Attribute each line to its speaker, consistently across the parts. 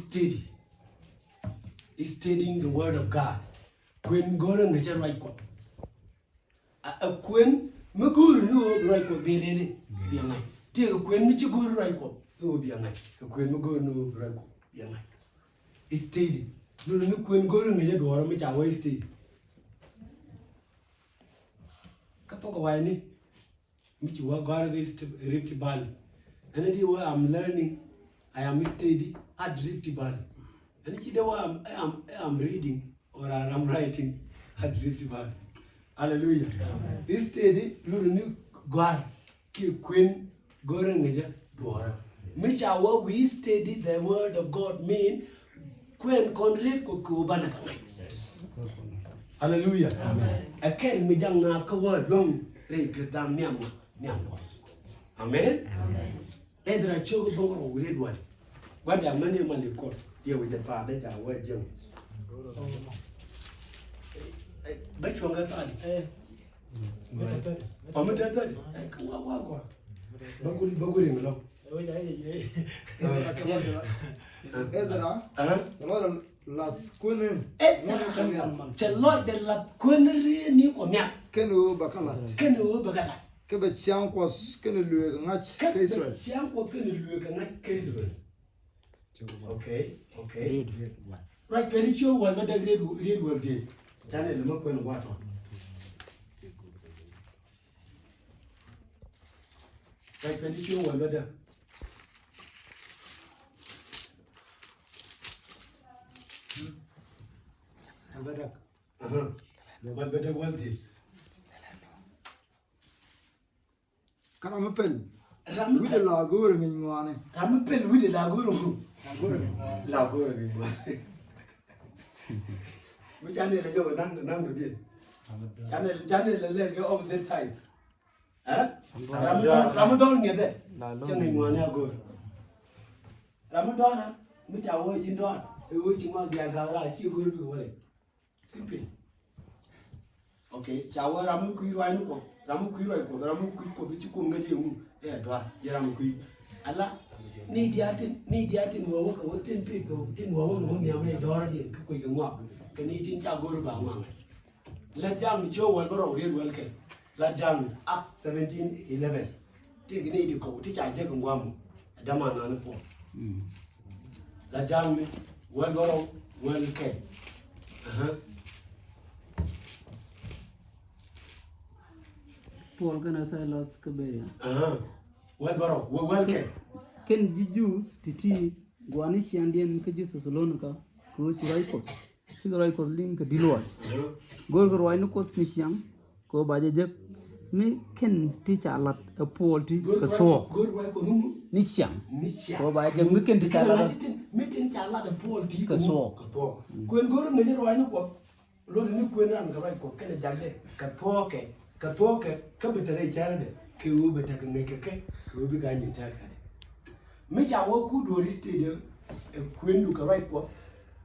Speaker 1: steady. Is studying the word of God. When Goran the right cop. A queen, Maguru no right cop, be a night. Take a queen, which you go right cop, it will be a night. A queen Maguru no right cop, be a night. It's steady. No queen Goran the door, which I was steady. Kapaka Wine, which you are God against Rift Valley. And anyway, I'm learning, I am steady at Rift Valley. And if you know I'm reading or I'm writing at Rift Valley. Hallelujah. This steady, new God, Queen Gorangaja Dwara. Which our we study the word of God mean Queen Conrad Kokubana. Hallelujah. Amen. I can't me young na word long rape down Nhiam. Amen. Amen. Either I choke a or read one. One day I'm many money court. Here with the father that I wear young. But you got that. I'm a third. I come out. Baguring along.
Speaker 2: Ezra, a lot of last queen.
Speaker 1: Tell Lord the la queenery new or map.
Speaker 2: Kenu Bacala.
Speaker 1: Canoe Bagala.
Speaker 2: Quebec Siam was Kenu Natch.
Speaker 1: Siam can look and not case. Okay. Right, can you what the read will be? Channel the milk and water. Right, can you what better? What better was this?
Speaker 2: Caramapel. With the lagoon in one.
Speaker 1: Ramapel with the lagoon. Lagoon. Which channel they go none to be? Channel let go over that side. Ramadan get there. Channel one go. Ramadan, which I was in door, which you want the Agara, she will be away. Simple. Okay, shower Ramukui Ramuko, Ramuko, which you couldn't get you. Yeah, Yaramukui. Allah. Need the atin work or 10 people, 10 women, Nhiam, Dorian, quick and walk. Can eat in Chaguru. Let Jam show what we're real welcome. Let Jam Act 17:11. Take an idiot, teach I take one. A daman on the phone. Let Jam well welcome.
Speaker 3: Paul can say last Caberia.
Speaker 1: Well, welcome.
Speaker 3: Ken Jijus, Titi, Guanish Yandian, Kajis Salonica, Coach Raiko, Chigariko Link, Diloa. Gorgo Wainokos Nishiam, go by the jeb. Me can teach a lot a poultry, a saw.
Speaker 1: Good work on
Speaker 3: Nishiam. Go by the weekend teach a lot.
Speaker 1: Meeting a lot of poultry, a
Speaker 3: saw.
Speaker 1: When go to the Rhino, Lord New Queen and the right cook, can a jagde, Katoke, Capitale Charade, Kuba taking make a cake, Kubi Ganyan Taka. Miss our good or stadium, a queen look a right quap.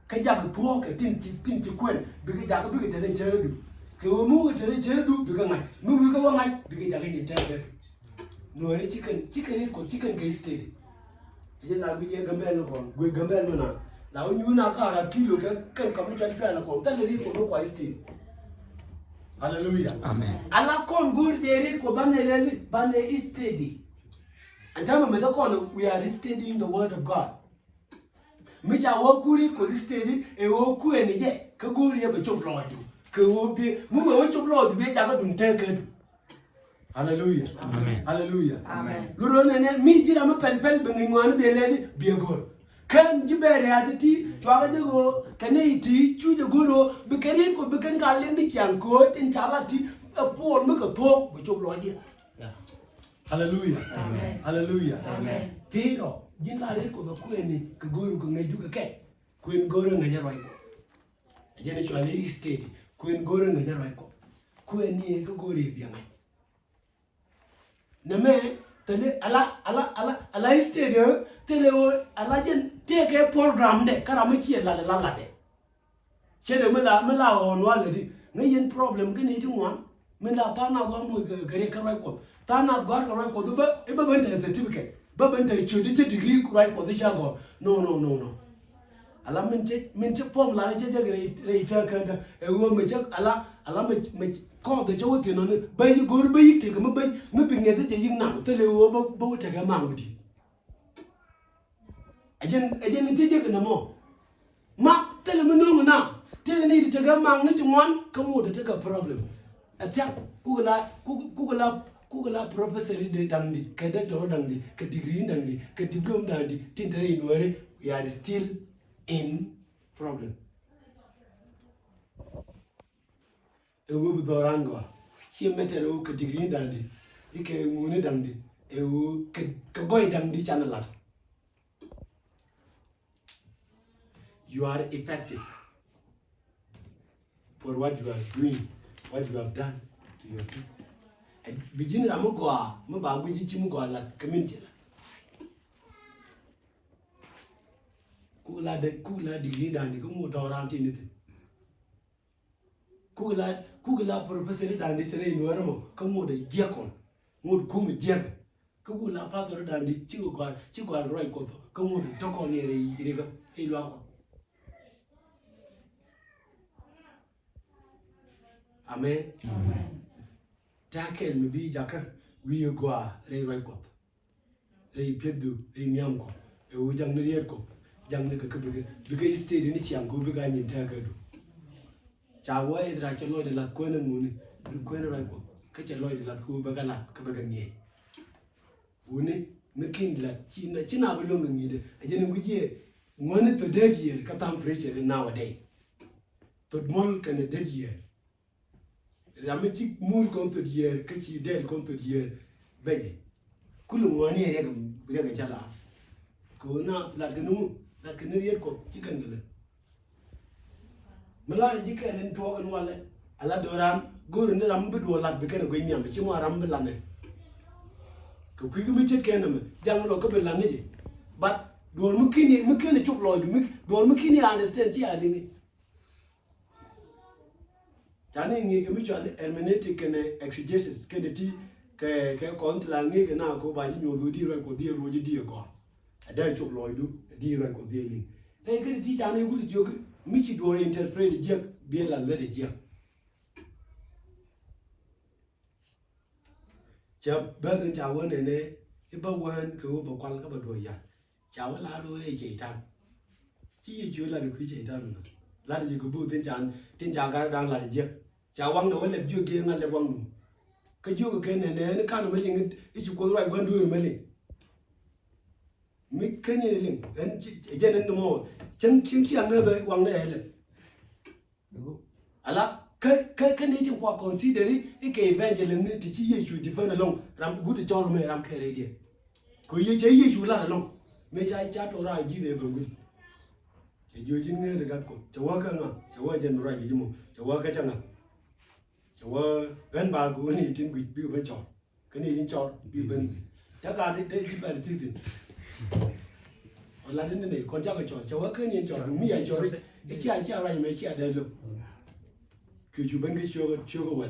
Speaker 1: Kajak pork, a tin to queen, because I could be a cherry. Can move a cherry because I move you go on because I can tell. No chicken case steady. I did not be a gambel with gambel. Now you not a kilo can come to try to tell the people no quite steady. Hallelujah. Amen. Allah con good there, Bane is steady. And time we are studying the word of God. Which I walk good steady, a walk and yet, Kaguri have a chop lord. Kawobi, move away to Lord, be a take. Hallelujah. Amen. Hallelujah. Amen. Luron and me, I'm a pen bringing one be a lady, be a good. Can you bear at tea, go, can I tea, choose a guru, became could become Kalindi and coat in Chalati, a poor look a pork with your lord. Hallelujah. Amen. Hallelujah. Amen. Pero, jinla reko the queen, Kaguru can make you a cat. Queen Goran and Yarako. Generally steady. Queen Goran and Yarako. Queen near Kaguri be a man. Name, tele, Allah steady, tele, Allah take a program de Karamichi la la de. Chede Mela on one, no problem, can eat one. Mela Tana one with a great Karako. Tana got a right for the Ebabenta certificate. Babenta should degree right for the shago. No. ala min che pom la je re ta ka da e wo me je ala me ko de je wo ti no ne ba yi gor ba yi te ga me bi nge de je yin na te le wo ba te ga ma ngudi ajen ni je na mo ma te le me no na te ni te ga ma ngni ti ngwan ka mo de te ga problem atia kugula professor de dangdi ka doctor dangdi ka degree dangdi ka diploma dangdi tintare inore we are still in problem ewo bidorango shi metere ka degree dangdi ike nguni dangdi ewo ka goy dangdi chanala you are effective for what you are doing, what you have done to your people. And begin Ramogoa, Mabaguji Chimugoa, like community. Kula the leader and the Gumu around anything. Kugula professor and the terrain, Normo, come the Giacon, would come with Giac. Kugula father and the Chigo right Koto, come on the talk on Ɛlua. Amen. Takel me bi jaka we go re right Kuɔth. Re Pieth re Nhiam ko. E wo jang ne ko. Jang ne ka biga state ni chiam ko biga nyin ta ka do. Cha wo e dra che lo de lat ko na nguni. Ko na right Kuɔth. Ka che lo de lat ko biga lat ka biga nyi. Woni me kin lat china ba lo ngi de. Aje ne guje ngone to dead year ka temperature nowadays. To mol kan dead year. Ramechik moon come to the year, catch you dead come to the year, Betty. Couldn't one year, Chala. Go now, like a new, like a near cook, chicken. Malari Jikan and talk and wallet. Aladoram, go in the Rambudo like became a Guinean, but you are Rambulane. Kuku chicken, young local language. But don't Mukini took Lloyd, don't Mukini understand, Chia. Tani ngi mutual hermeneutic and exegesis ke ti ke kont la ngi na ko ba ni nyodo di ra ko di ro di ko ada chok loidu di ra ko di li e ke ti tani gulu jog mi ci do interpret je be la le je cha ba den cha won ne e ba wan ko ba kwal ka ba do ya cha wa la ro e che tan chi yi ju la de ku che tan la de ko bu den cha ga dang la de je Chawang the one you gain a lebong. Could you again and then kind of milling it you go right one do a milling? Make Kenny link and again in the more. Chen Kinky another one there. Allah Canadian quite consider it evangelism to see you depend along Ram good John May Ram Carrier. Could you say you let along? May I chat or I give them good? You didn't get the Gatco. Chawaka, Chawajan right, Chawaka Changa. So when ba go ni tin bi ben chọn cái này tin chọn bi ben ta ga de ji ba de tin la den ne kon ja ga chọn so cái này chọn đúng mi ai chọn cái chi ra mấy chi de lo cứ chú ben cái chiều cái vậy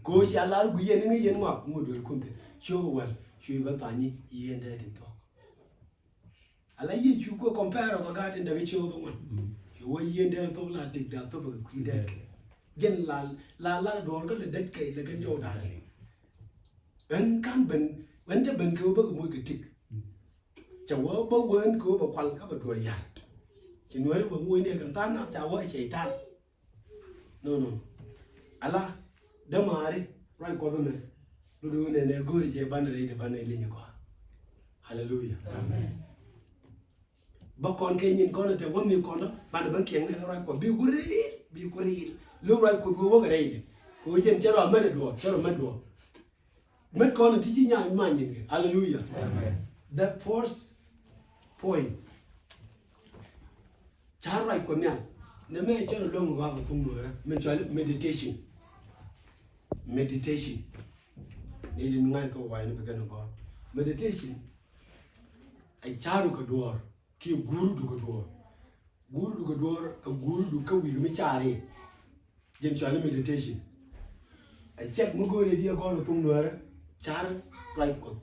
Speaker 1: cô chi la gu yen ngi yen ma mo do kon chiều cái vậy chiều ben ta ni yen de din to ala yi chú ko compare ba ga den de chiều cái chiều yen de to la tik da to ba ku de dân là đồ rất là đất cây là cái chỗ này bên can bên cho bên cứu bác môi cái thịt cháu ở bố quên cứu bảo quan các bạn đuổi già chỉ nói là bảo môi này càng tan nó cháu ở chạy tan no ala đâm mà đi right qua bên này lúc đó này gửi về ban này để ban này lên qua hallelujah amen bác con cái nhìn con là theo con nhiều con đó ban ban kiêng này right qua bi guri lúc rồi cô vô cái này cô trên chơi rồi mất đùa mất con thì chỉ nhà mà nhìn cái hallelujah amen the first point chả rồi của nhau nếu mà chơi rồi luôn qua cái công nữa mình chơi meditation này thì ngay câu vài nó phải có meditation ai chả được cái đùa kia guru được cái đùa cái guru được cái gì mới chả đi dân cho meditation I check mo go dia go lo tung nuara char right ko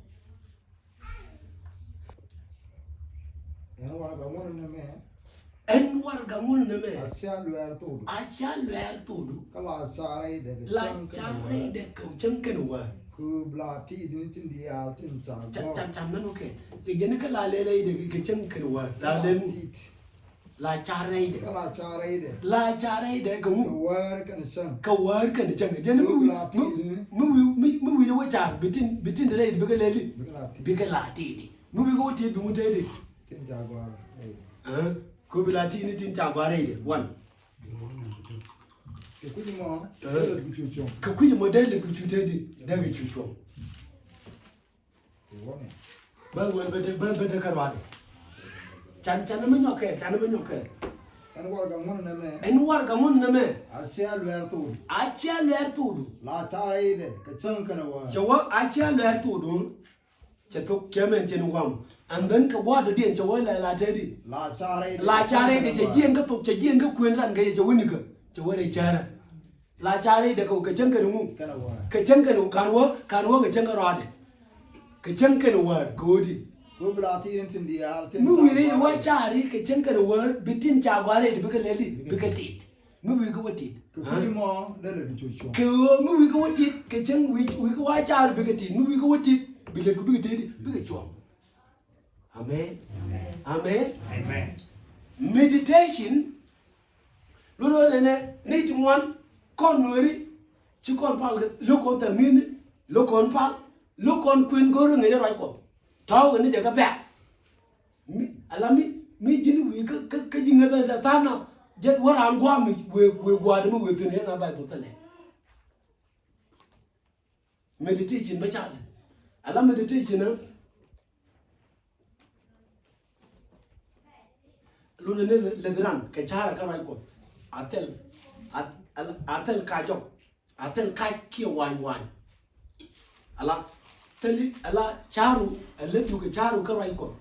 Speaker 2: En war ga mon ne me.
Speaker 1: En war ga mun na me.
Speaker 2: Asia luer todo.
Speaker 1: A cha lwer todo.
Speaker 2: Kala sare de
Speaker 1: La cha re de ko chen ken wa.
Speaker 2: ku bla ti din tin di al tin cha go.
Speaker 1: Cham nan okay. E jene ka la le de ke chen ken wa. La le mu. La cha re de.
Speaker 2: Kala sare de.
Speaker 1: La cha re de ko mu.
Speaker 2: War kan san.
Speaker 1: Ka war kan chen. Jene mu wi wa cha bitin de re be ga le li. Be ga la ti ni. Mu wi ko ti du mu de de.
Speaker 2: Tin cha go.
Speaker 1: Ko bi la ti ni tin cha gwa re de. One.
Speaker 2: Ke ku mo. Le ku chu chu.
Speaker 1: Ka ku mo de le ku chu de de. Da ga chu chu.
Speaker 2: Wone.
Speaker 1: Ba de ka wa de. Chan me nyoke.
Speaker 2: En war ga mon ne me.
Speaker 1: En war ga mun na me.
Speaker 2: Asia luer todo.
Speaker 1: A cha lwer todo.
Speaker 2: La sare de ka chan kana wa.
Speaker 1: Chawa a cha lwer todo. Cha to kemen chen wam. And then ka gwa de den chawa la te di.
Speaker 2: La sare de.
Speaker 1: La cha re de cha jien ga to cha jien ga kwen ran ga cha woni ga. Cha wore chara. La cha re de ka chen ga mu.
Speaker 2: Kana wa.
Speaker 1: Ka chen ga kan wo ga chen ga ra de. Ka chen ga wa go di.
Speaker 2: Ku bla ti din tin di al tin.
Speaker 1: Mu wi re wa cha ri ka chen ga wa bitin cha gwa re de bi ka le li bi ka ti. Mu wi ga wati.
Speaker 2: Ku mo le chu chu.
Speaker 1: Ke mu wi ga wati ka chen wi ga wa cha bi ka ti. Mu wi ga wati bi le bi ka ti bi ka chwa. Amen. Amen. Meditation. Lolo ne ti wan kon nori ci kon pal lo kon ta min lo kon pal lo kon kwen goro ngi ray ko. Taw ni jaga ba. Mi jini wi ka jinga da ta na je waran gwa mi we gwa da mu we tin na Bible tale. Meditation ba cha. Ala meditation na lolo ne le dran ka chara ka ray ko. Atel kajok. Atel kaj ki wan. Ala tali ala charu ala tu ka charu ka rai ko.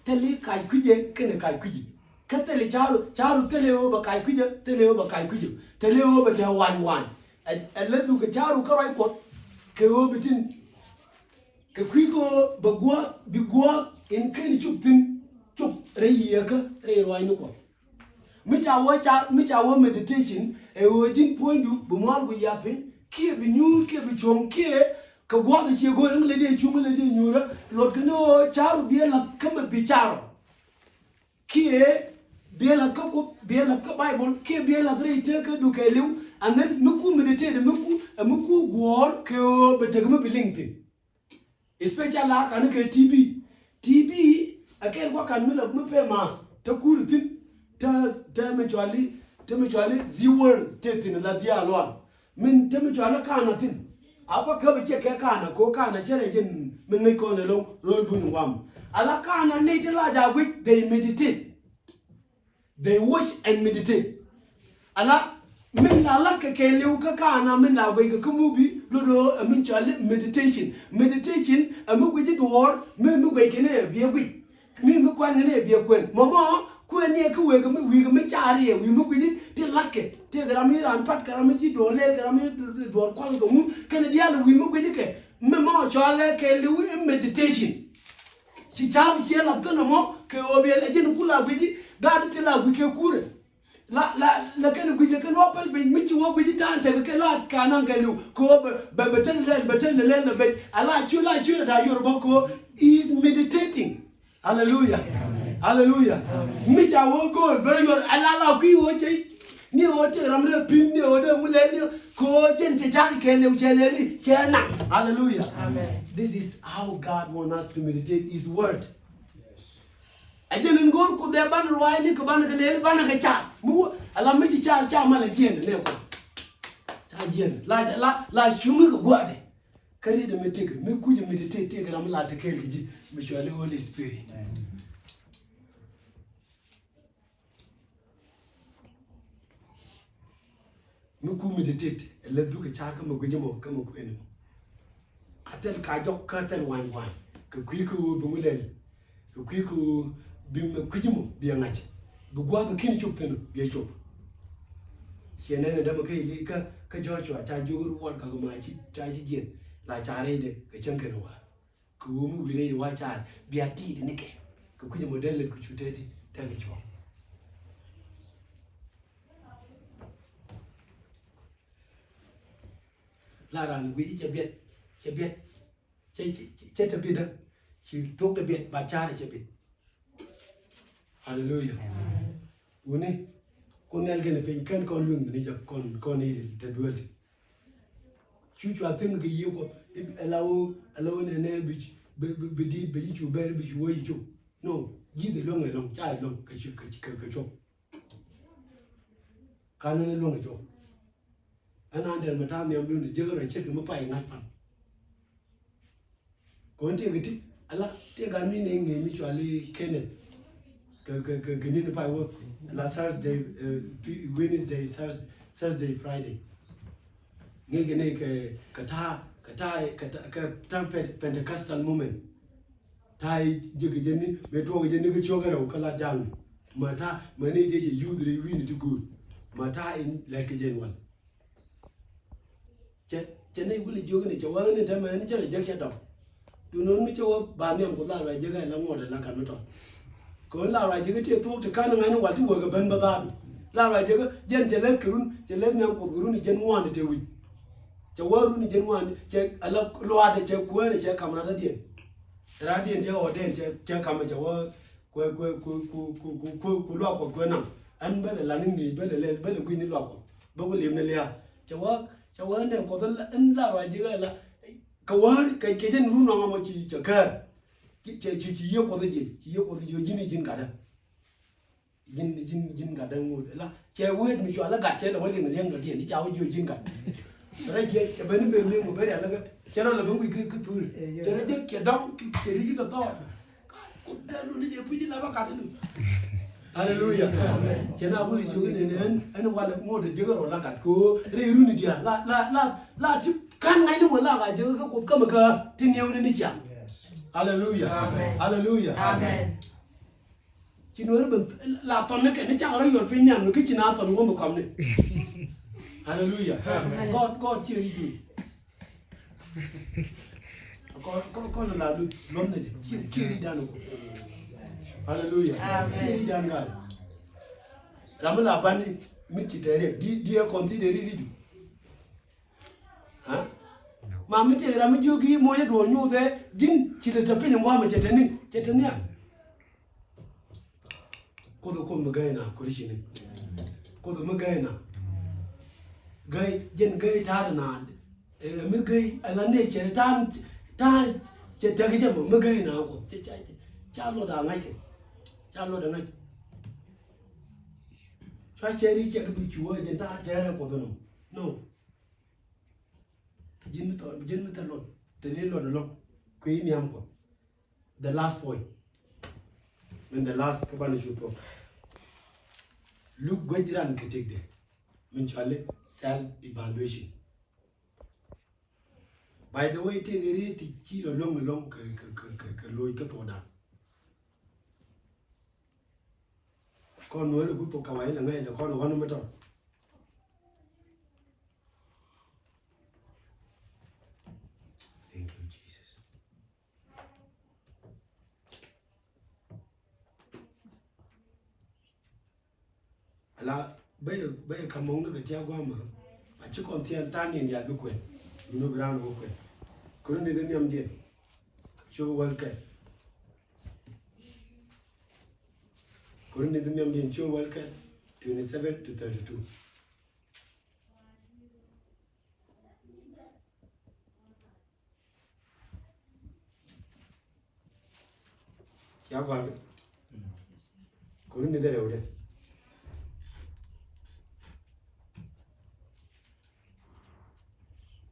Speaker 1: Tali kaj kuje kene kaj kuje. Ka tali charu tali o ba kaj kuje tali o ba kaj kuje. Tali o ba ta wan. Ala tu ka charu ka rai ko. Ke o bitin ka kwiko ba gwa bi gwa in kene chuptin chup reyi ka reyi rai no ko. Micha wo meditation e wo jin pondu bu mo algo yapin ki bi nyur ki bi chom ki ka gwa da che go le de chum le de nyura lot no charu bi la kama bi charo ki bi la ka ko bi la ka Bible ki bi la dre te ka du ke liu and then muku meditate muku gor ke o be te bi linkedin especially la kan ke tb akel kwa kan mi la mu pe mas ta kurutin temechwali ziwol tetin la dia lwan min temechwala kana tin akwa kabe che ke kana ko kana chere jin min me ko ne lo ro dun wam ala kana ne de la ja gwi they meditate they watch and meditate ala min la ke liu ka kana min la gwi ka mubi lo do min chale meditation amu gwi dor min mu gwi kene bi gwi mi kwan ne bi kwen momo kwenye ku we ga chari we mu gidi ti lakke ti grami ran pat karami ti dole grami dor kwal go mu ken dial we mu gidi ke me mo chale ke lu meditation si charu chi la kono mo ke obi le jin kula gidi da ti la ke kure la ken gidi ke no pel be mi ti wo gidi tante ke la kanan ke lu ko betel le be ala chula da yoruba ko is meditating. Hallelujah. Hallelujah. Micha wo go bere yor alala ku wo che ni o te ramle pin ni o de mule ni ko jente jani ke le ucheleli chena. Hallelujah. Amen. This is how God wants us to meditate his word. Yes. Ajeni ngor ku de ban rwa ni ko ban ke le ban ke cha mu ala mi cha mala jien ne ko. Cha jien la shungu ko gwade. Kare de meteke me ku je meditate te gram la te ke ji mi chwale Holy Spirit. Nuku meditate le duke char kama gujimo kama kwenu atel ka jok ka tel wan ka kwiku bungulel ka kwiku bim kujimo bi ngachi bu gwa ka kini chup tenu bi chup shenene dama kai li ka Joshua ta joguru war ka ma chi ta ji jen la chare de ka chankene wa ku mu wire wa char bi ati de nike ka kuji model ku chutedi tangi chwa la ran wi che biet che ta biet da chi tok da biet ba cha che biet hallelujah woni con nel gene pe kan kon lung ni ja kon ni de duel chu a thing ge yi ko alawo ne be di be yi chu be wo yi chu no yi de long cha long ka chu ka chu kan ne long chu ana der mata ne am lu je ga che mo pai ngat pan kon te ge ti ala te ga mi ne nge mi chu ali kene ka ni ne pai wo la Thursday, Wednesday, Thursday, Friday. Ngege kata Pentecostal movement. Tai jige jeni metwo jeni ke chogara kala jang. Mata mani je youth re win to good. Mata in like jen wal. Che ne guli jogene che wa ne dama ni che je dom. Du non mi che wo ba ne ko la ra je ga la ngode la kan to. Ko la ra je ke tu te kan ngai no wal ti wo ga ban ba ba la ra je jen je le kurun je le nyam ko kurun jen ngwan te wi je waru ni jen ngwan je ala lo ade je ko ne je kamra da dien ra dien je o den je kam je wo ko lo ko na an ba la ni ba le ku ni lo ko ba ko le ne le ya je wo ne ko da an la ra je ga la ka war ka ke jen ru no ma chi je ka ci ye ko de ci ye ko de jini jin kada jin kada ngo la che wet mi cho la ga che la wali mi leng de ni cha wo jin kada ra je ke ben me me mo bere la ga che la bu ki pur che ra je ke dom ke ri ga to ko da lu ni je pu ji la ba ka de hallelujah che na bu li jo ne en wala mo de je ga la ga ko re ru ni dia la ti kan ngai ni wala ga je ga ko ka ma ka ti ne ni cha hallelujah amen hallelujah amen chinwer ben la ton ne ke ne cha ro yor pin nyam no ki na ton ngo mo kam ne hallelujah god cheer you ko la lu lom ne ji kiri dan ko hallelujah kiri dan ga ramla bani mi ti tere di e konti de ri di ha ma mi te ra mi jogi mo ye do nyu de jin ci de tapin mo ma chetani ya ko do ko mo gaina ko rishi ne ko do mo gaina gai jen gai ta na mi gai ala ne che ta che ta ge mo gaina ko cha lo da ngai ke cha lo da ngai cha che ri che ke bi chuo jen ta che ra ko do no jin ta lo te le lo ko Nhiam ko the last point when the last kabani shuto look gojran ke take there min chale self evaluation by the way te gere ti chiro long ka lo ka to da kon no ru to ka wai la ngai da kon no me to la bay kamong no betia gwa ma a chi kon tian tan ni ya bi kwen no bran go kwen ko ni de Nhiam dien cho wal ka ko ni de Nhiam dien cho wal ka 27 to 32 ya gwa ko ni de re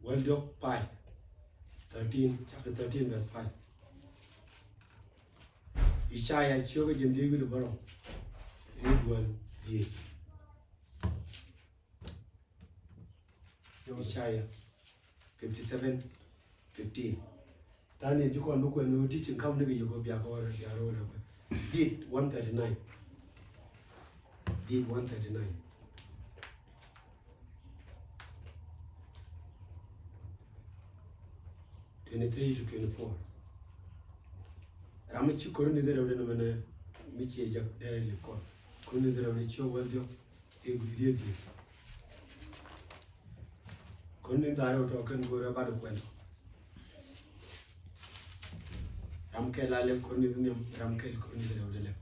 Speaker 1: Well, Doc 5, 13, chapter 13, verse 5. Ishaya choga jem David baro. Read well, ye. Ishaya 57, 15. Tani jiko anduko no teaching come nige yuko biya ko ya ro. Did 139. Did 139. 23 to 24. Ramichi koroni dere wale namane michi ejak dele kon. Koroni dere wale chio waldio e video di. Koroni dare oto kan gora bado kwento. Ramke lale koroni Nhiam ramke koroni dere wale le.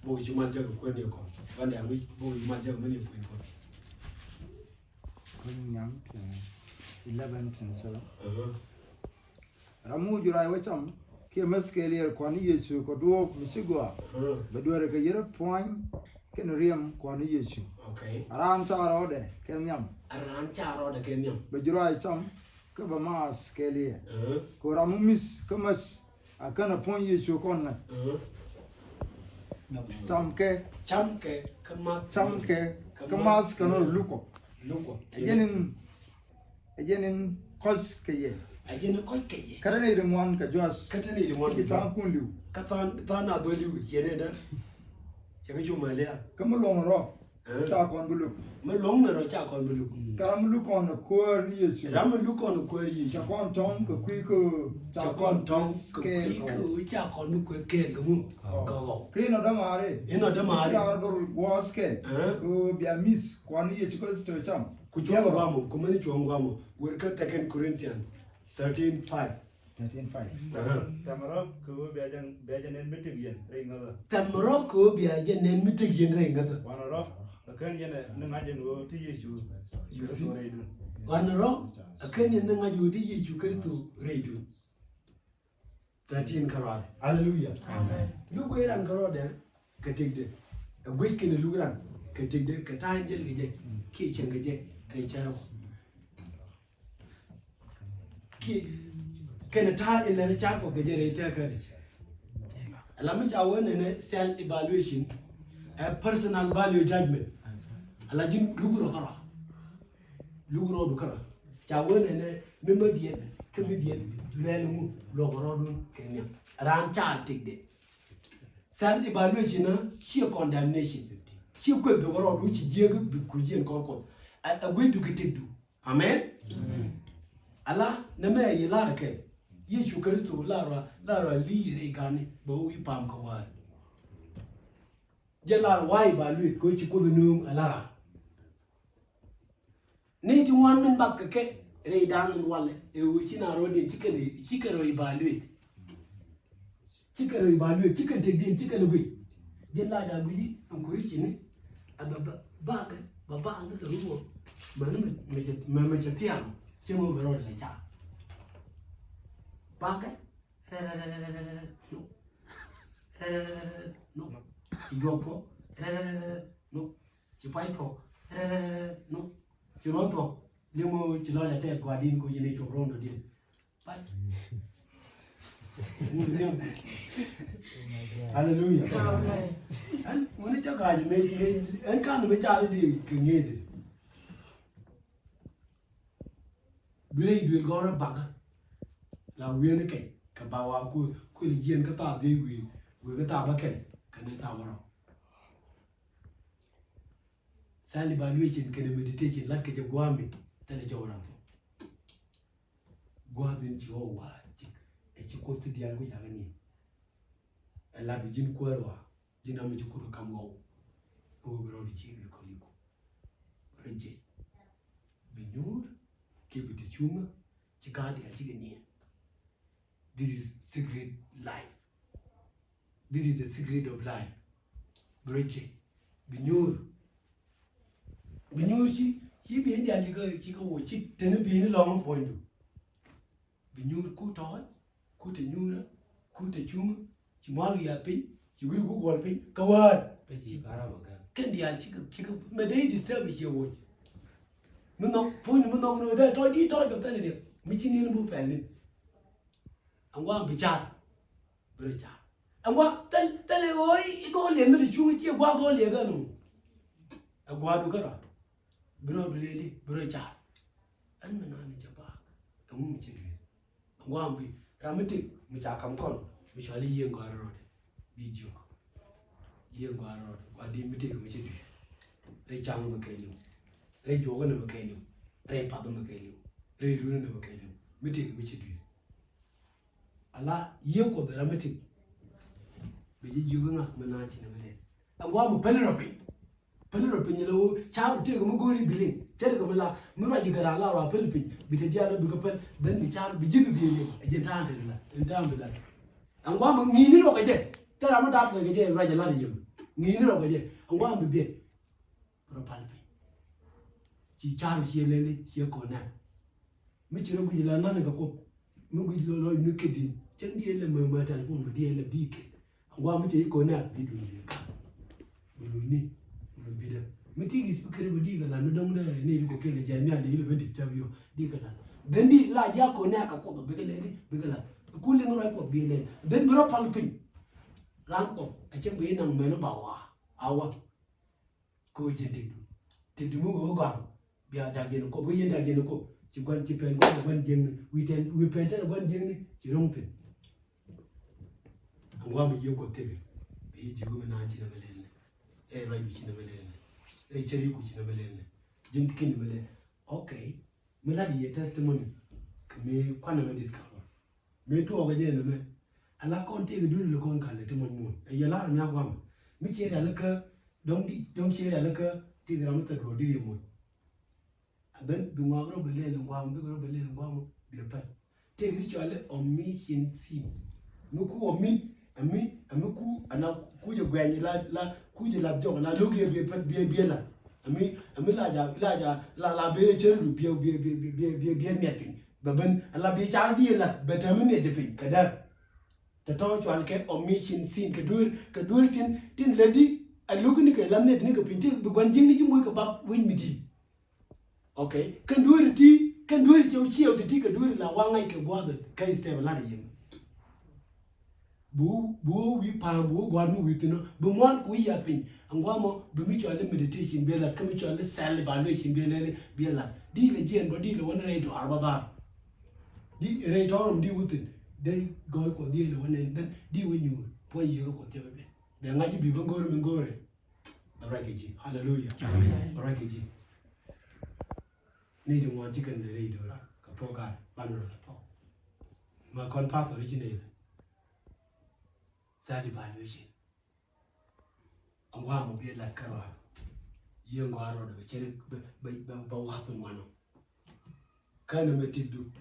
Speaker 1: Bogi chumal jago kwen yo kon. Bande ami bogi chumal jago mani kwen kon.
Speaker 2: Nhiam 11:27. Ramu jurai wacham ke maskelier kwani Yesu ko do misigwa. Bedware ke yere point ken riem kwani Yesu.
Speaker 1: Okay.
Speaker 2: Aran charode ken Nhiam.
Speaker 1: Aran charode ken Nhiam.
Speaker 2: Bejurai cham ke ba mas kelier. Ko ramu mis kemas akana point Yesu kon na. Samke kemas kano luko. Ejenin kos keye.
Speaker 1: Ajene koi keye.
Speaker 2: Karane de mon ka jos.
Speaker 1: Katane de mon
Speaker 2: Kitan kunliu.
Speaker 1: Katan aboliu yene da. Chaka chumalea.
Speaker 2: Kamulong ro. Cha kon bulu.
Speaker 1: Malong na ro cha kon bulu.
Speaker 2: Karam lu kon ko ni Yesu.
Speaker 1: Ram lu kon ko ri.
Speaker 2: Cha kon tong ko kui ko
Speaker 1: Cha kon tong ko kui ko cha kon ko kel ko mu. Ko.
Speaker 2: Kino da mare.
Speaker 1: Ino da mare.
Speaker 2: Cha do was ken. Ko bia miss kon ni Yesu ko sto cham.
Speaker 1: Kuchwa ngwamo kumani chwa ngwamo. Werka 2 Corinthians 13:5.
Speaker 2: 13:5.
Speaker 3: Tamaro ko biajan en mitig yen ringada.
Speaker 1: Tamaro ko biajan en mitig yen ringada.
Speaker 3: Wanaro akan yen ngajen wo ti Yesu.
Speaker 1: You see? Wanaro akan yen ngajen ti Yesu Kristo reidu. 13 karade. Hallelujah. Amen. Lugo iran karade katigde. Agwai kene lugram katigde katangel geje ki chengeje recharo. Ki kene ta ilere chako geje reita kade. Alami chawen ne self evaluation, a personal value judgment. Alajin luguro kara. Luguro du kara. Chawen ne memodien kemedien lelu logoro dun Kenya. Ran cha tigde. Self evaluation na sheer condemnation. Sheer ko be woro du chi jegu bi kujien kokko. A gwe du kitigdu. Amen. Ala na me yi lara ke Yesu Kristo lara li gani bo wi pam ko wa je lar wai ba lu ko chi ko no ala ni ti wan men bak ke re dan wale e wi chi na ro din chi ke ro ba lu chi ke ro ba lu chi ke de din chi ke no gwi je la da gwi an ko chi ni ababa ba ga baba an ga ru me tiam che mo bero le cha ba ga no yo po no ci pai po no ci ron po le mo ci lo la te kwa din ko yene to rondo din ba hallelujah amen an woni ta ga me an kan me cha de kengede Dule gora baga la wene ke ka bawa ku li jien ka ta de we ka ta ba ken ka ne ta waro sali evaluation ke meditation la ke je gwami tele jawran gwami ji o wa e ci ko ti dial ko ya ni la bi jin ko wa jina mi ci ko kam wo o bro di ci ko liko reje bi ñur keep the chunga chikadi achigeni. This is secret life. This is the secret of life. Broche binyur chi bi ndia chika wo chi tene bi ni long point. Binyur ku to ku te nyura ku te chunga chi malu ya pin chi wiru ku gol pin kawad chi karabaga kendi al chika me dei disturb chi wo mình nói nó đây thôi đi thôi được cái này được mình chỉ nên mua phèn lên anh qua bị chặt bữa chặt anh qua tên này ôi có liền nó đi chung chia qua có liền cái nó anh qua được cái rồi bữa đi bữa chặt anh mình ăn chả bạc anh muốn chơi anh qua bị làm mấy tiếng mình chả cầm con mình cho đi yên qua rồi đi chưa yên qua rồi qua đi mấy tiếng mình chơi đi chăng mà cái Re joga na makailu, re papa makailu, re runa na makailu, miti michi dui. Ala ye ko bera miti, be ji nga mana ci na mele angwa mu pelropi ni lo cha te ko mu gori bilin cer ko mala mu ra ji gara la wa pelpi bi te dia bi ko pel dan bi cha bi ji bi le je ta la nta la angwa mu ni ro ka je te ra mu da ko je ra je la ni ni ro ka je angwa mu be ro palpi ci cha bi le ci ko na mi ci ro gu la na ga ko mu gu lo ni ke din chen die le ma telefon ma die le bi ke angwa mu ci ko na bi du ni ka bi lu ni lu bi da mi ti gi speaker bi di ga la no dong da ne ko ke le jami'a le ile di stab yo di ga la den di la ja ko na ka ko be ga le bi ga la ku le no ko bi le den bro pal pin ran ko a chen bi nang me no ba wa awa ko je te du mu go ga bi da ge no ko bi yen da ge no ko ci gwan ci pen ko gwan jeng wi pen ta gwan jeng ni ci rong pen angwa mi yo ko te bi ji go na ci na le e ra bi ci na le e cheri ku ci na le jin kin le okay me la di testimony me kwana me discover me to ga je na me ala kon te ga dulu le kon ka le te mon mon e ya la mi agwa mi ci ra le ka dong ci ra le ka ti ga ma ta do di mo ben du ngwa ro bele le ngwa mbi ro bele le ngwa mo bi pa te ni cho ale omission si no ku ami ku ana ku je gwa ni la ku je la jo la lo ge bi pa bi la ami la be che ru bi ne pin baben ala bi cha di la betam ne de pin kada ta to cho al ke omission si ke dur tin ledi a lo ni ke lam ne ni ke pin ti bi gwan jing ni ji mo ke ba win mi di okay kan duur chiu ti ka duur la wangai ke gwa de kai stable la de yim bu wi pa bu gwa mu wi tino bu mon ku ya pin angwa mo bu mi cho le meditation be la kami cho le sel evaluation be la di le jen do di le won re do arba ba di re to rom di wutin dai go ko di le won den di wi nyu po yi ko te be ngaji bi ngore barakeji hallelujah amen barakeji ni de mo chicken de re do la ka po ga ban ro la po ma kon path original sali valuation angwa mo bi la karwa yengo aro de chere ba wa pun wano kana metidu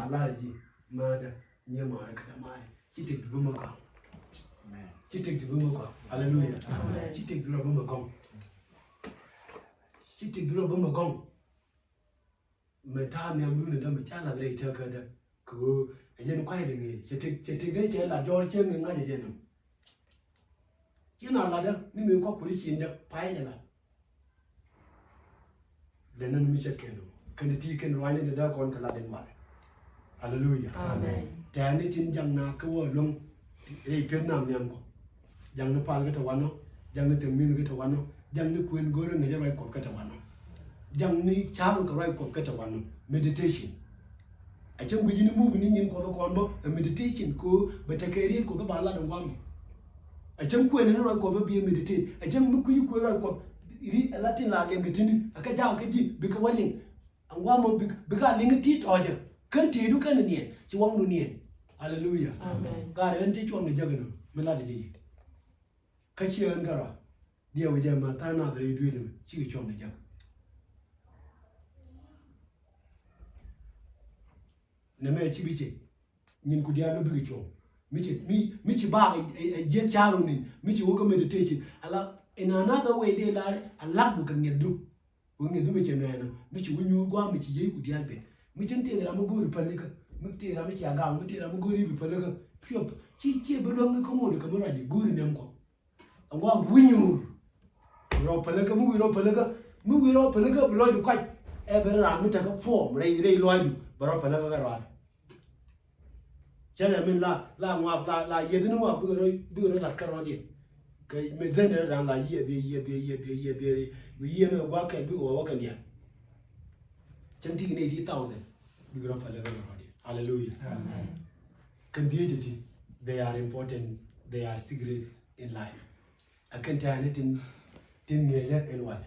Speaker 1: alaji mada nyema ka da mari chitek du ma ka amen chitek du ma ka hallelujah amen chitek du ba ma ka chitek du ba ma ka me ta me am lu ne da me cha la re ta ka da ko yen kwai de nge chitek de che la jo che nge nga je no kina la da ni me ko kuri chin da pai da la le nan mi chet keno kan ti ken wani da kon ka la den ma hallelujah amen ta ni tin jang na ko wo long re pen nam nyam ko jang na pal ga ta wano jang na te min ga ta wano jang ni kuen go re nge ra ko ka ta wano jang ni charu ka ra ko ka ta wano meditation a can guji ni mu ni nyin ko ko bo meditation ko batakerin ko ga ba la da wano a can ko ne ra ko be meditate a can mu ku ko ra ko ri latin la le ngitini aka ja ka ji bi ka walin an wa mo bi ka lingi ti toje kan ti du kan ni ci wang du ni hallelujah amen ga ran ti chom ni jagano me la de ji ka ci an gara dia waje ma ta na da du ni ci chom ni jag ne me ci bi ci nyin ku dia lo bi chom mi ci ba je charo ni mi ci woga meditation ala in another way they la Allah bu kan yeddu wonge du mi ce mena mi ci wunyu gwa mi ci yeku dial be mi ci te ra mo gori palika mi te ra mi ci aga mi te ra mo gori bi palika piop ci be lo ngi ko mo de ko ra di gori nem ko angwa wunyu ro palika mu wi ro palika bu lo du kwai e be ra mi ta ko form re lo du baro palika ga ra chere min la ngwa la yedu no bu ro la karo di ke me zene ran la ye be wi ye me gwa ke bi wo kan ya chanti ne di taw de bi ro fa le ro di hallelujah amen kan di they are important, they are secrets in life akan ta ne tin ne le en wala